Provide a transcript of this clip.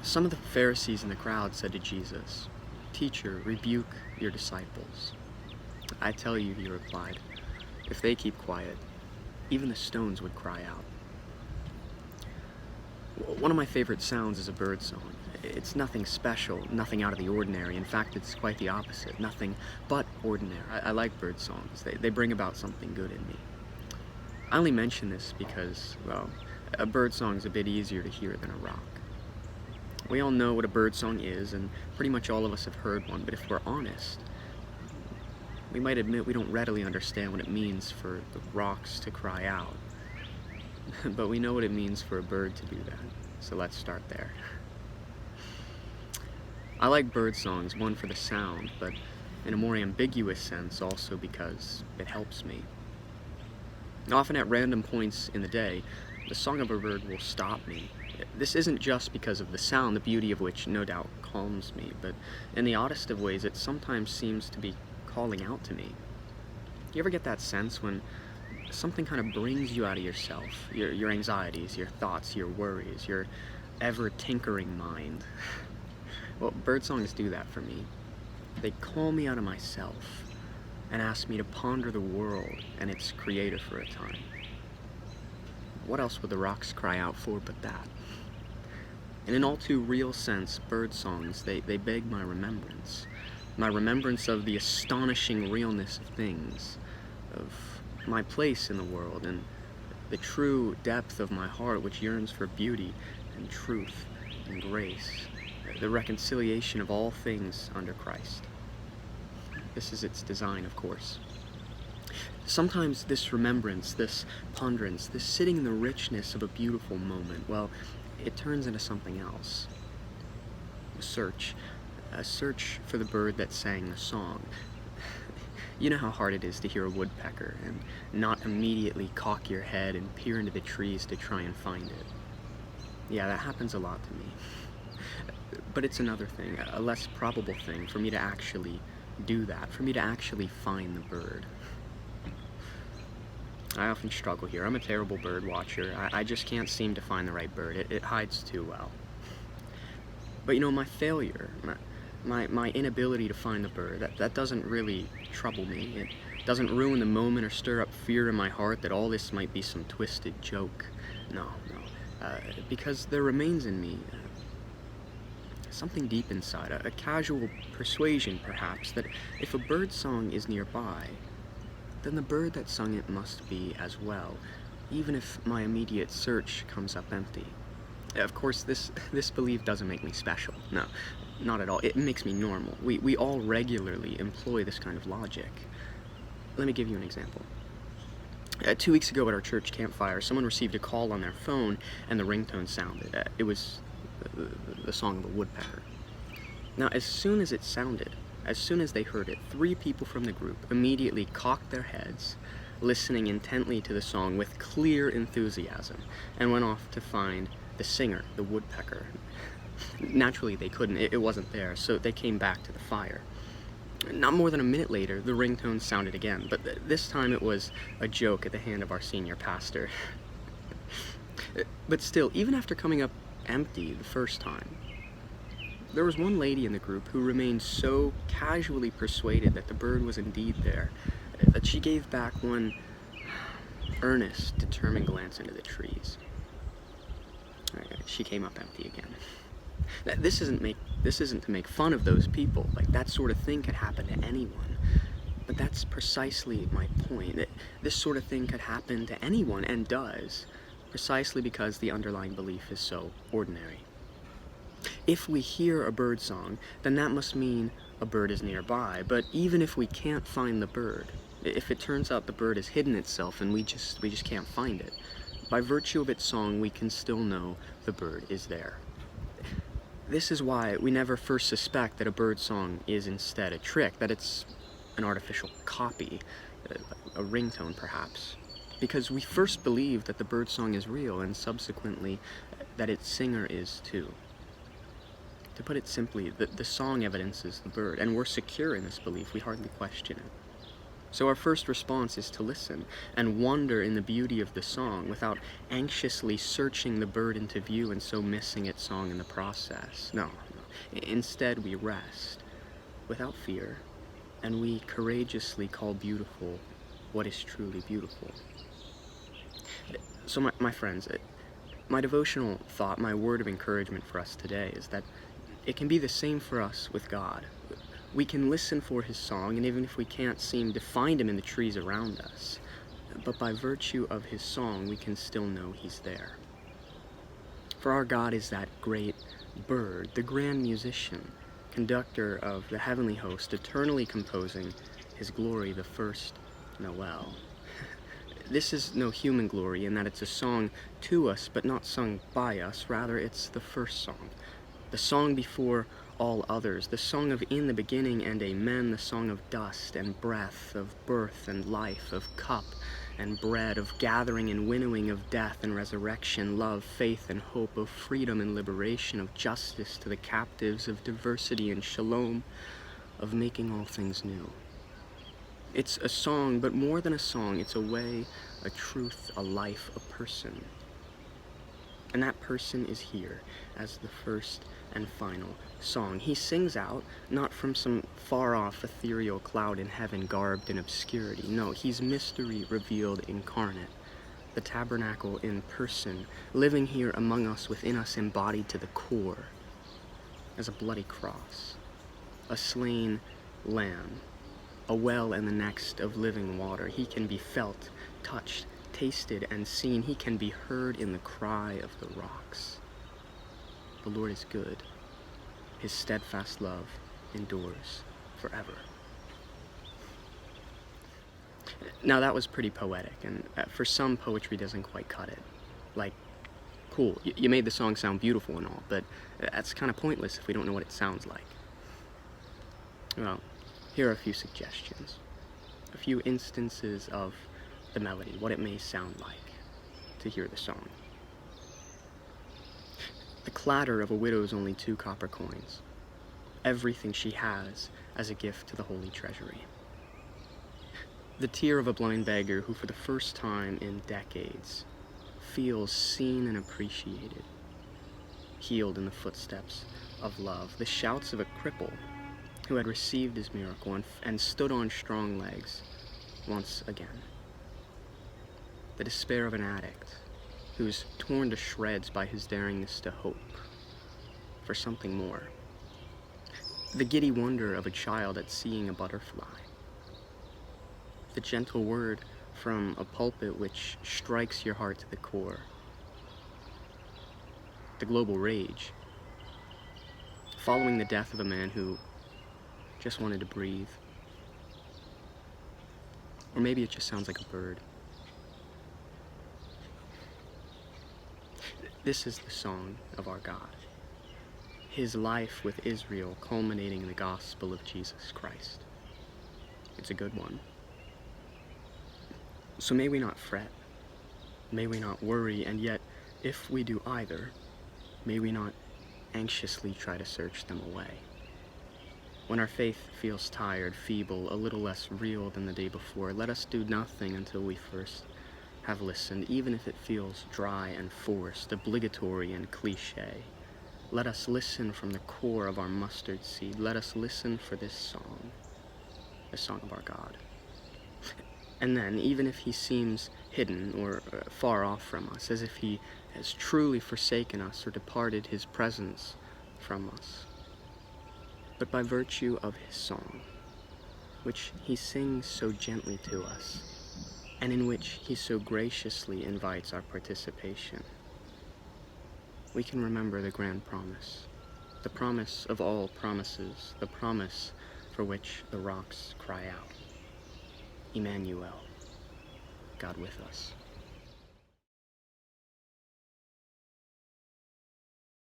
Some of the Pharisees in the crowd said to Jesus, "Teacher, rebuke your disciples." "I tell you," he replied, "if they keep quiet, even the stones would cry out." One of my favorite sounds is a bird song. It's nothing special, nothing out of the ordinary. In fact, it's quite the opposite, nothing but ordinary. I like bird songs. They bring about something good in me. I only mention this because, well, a bird song is a bit easier to hear than a rock. We all know what a bird song is, and pretty much all of us have heard one, but if we're honest, we might admit we don't readily understand what it means for the rocks to cry out. But we know what it means for a bird to do that, so let's start there. I like bird songs, one for the sound, but in a more ambiguous sense also because it helps me. Often at random points in the day, the song of a bird will stop me. This isn't just because of the sound, the beauty of which no doubt calms me, but in the oddest of ways it sometimes seems to be calling out to me. You ever get that sense when something kind of brings you out of yourself, your anxieties, your thoughts, your worries, your ever-tinkering mind? Well, bird songs do that for me. They call me out of myself and ask me to ponder the world and its creator for a time. What else would the rocks cry out for but that? In an all too real sense, bird songs, they beg my remembrance of the astonishing realness of things, of my place in the world, and the true depth of my heart which yearns for beauty and truth and grace, the reconciliation of all things under Christ. This is its design, of course. Sometimes this remembrance, this ponderance, this sitting in the richness of a beautiful moment, well, it turns into something else. A search for the bird that sang the song. You know how hard it is to hear a woodpecker and not immediately cock your head and peer into the trees to try and find it. Yeah, that happens a lot to me. But it's another thing, a less probable thing, for me to actually do that, for me to actually find the bird. I often struggle here. I'm a terrible bird watcher. I just can't seem to find the right bird. It hides too well. But you know, my failure, my inability to find the bird, that doesn't really trouble me. It doesn't ruin the moment or stir up fear in my heart that all this might be some twisted joke. No. Because there remains in me something deep inside, a casual persuasion perhaps, that if a bird song is nearby, then the bird that sung it must be as well, even if my immediate search comes up empty. Of course, this belief doesn't make me special. No, not at all. It makes me normal. We all regularly employ this kind of logic. Let me give you an example. 2 weeks ago at our church campfire, someone received a call on their phone and the ringtone sounded. It was the song of a woodpecker. Now, as soon as it sounded, as soon as they heard it, 3 people from the group immediately cocked their heads, listening intently to the song with clear enthusiasm, and went off to find the singer, the woodpecker. Naturally, they couldn't. It wasn't there, so they came back to the fire. Not more than a minute later, the ringtone sounded again, but this time it was a joke at the hand of our senior pastor. But still, even after coming up empty the first time, there was one lady in the group who remained so casually persuaded that the bird was indeed there, that she gave back one earnest, determined glance into the trees. She came up empty again. This isn't to make fun of those people. Like, that sort of thing could happen to anyone. But that's precisely my point. That this sort of thing could happen to anyone, and does, precisely because the underlying belief is so ordinary. If we hear a bird song, then that must mean a bird is nearby. But even if we can't find the bird, if it turns out the bird has hidden itself and we just can't find it, by virtue of its song we can still know the bird is there. This is why we never first suspect that a bird song is instead a trick, that it's an artificial copy, a ringtone perhaps. Because we first believe that the bird song is real, and subsequently that its singer is too. To put it simply, the song evidences the bird, and we're secure in this belief. We hardly question it. So our first response is to listen and wonder in the beauty of the song without anxiously searching the bird into view and so missing its song in the process. No. Instead, we rest without fear, and we courageously call beautiful what is truly beautiful. So my friends, my devotional thought, my word of encouragement for us today is that it can be the same for us with God. We can listen for his song, and even if we can't seem to find him in the trees around us, but by virtue of his song, we can still know he's there. For our God is that great bird, the grand musician, conductor of the heavenly host, eternally composing his glory, the first Noel. This is no human glory in that it's a song to us, but not sung by us. Rather, it's the first song, the song before all others, the song of in the beginning and amen, the song of dust and breath, of birth and life, of cup and bread, of gathering and winnowing, of death and resurrection, love, faith and hope, of freedom and liberation, of justice to the captives, of diversity and shalom, of making all things new. It's a song, but more than a song, it's a way, a truth, a life, a person. And that person is here as the first and final song. He sings out, not from some far-off ethereal cloud in heaven garbed in obscurity. No, he's mystery revealed incarnate, the tabernacle in person, living here among us, within us, embodied to the core, as a bloody cross, a slain lamb, a well in the next of living water. He can be felt, touched, tasted, and seen. He can be heard in the cry of the rocks. The Lord is good. His steadfast love endures forever. Now that was pretty poetic, and for some, poetry doesn't quite cut it. Like, cool, you made the song sound beautiful and all, but that's kind of pointless if we don't know what it sounds like. Well, here are a few suggestions, a few instances of the melody, what it may sound like to hear the song. The clatter of a widow's only 2 copper coins, everything she has as a gift to the holy treasury. The tear of a blind beggar who for the first time in decades feels seen and appreciated, healed in the footsteps of love. The shouts of a cripple who had received his miracle and stood on strong legs once again. The despair of an addict who's torn to shreds by his daringness to hope for something more. The giddy wonder of a child at seeing a butterfly. The gentle word from a pulpit which strikes your heart to the core. The global rage following the death of a man who just wanted to breathe. Or maybe it just sounds like a bird. This is the song of our God. His life with Israel culminating in the gospel of Jesus Christ. It's a good one. So may we not fret, may we not worry, and yet, if we do either, may we not anxiously try to search them away. When our faith feels tired, feeble, a little less real than the day before, let us do nothing until we first have listened, even if it feels dry and forced, obligatory and cliché. Let us listen from the core of our mustard seed. Let us listen for this song, the song of our God. And then, even if he seems hidden or far off from us, as if he has truly forsaken us or departed his presence from us, but by virtue of his song, which he sings so gently to us, and in which he so graciously invites our participation, we can remember the grand promise, the promise of all promises, the promise for which the rocks cry out. Emmanuel, God with us.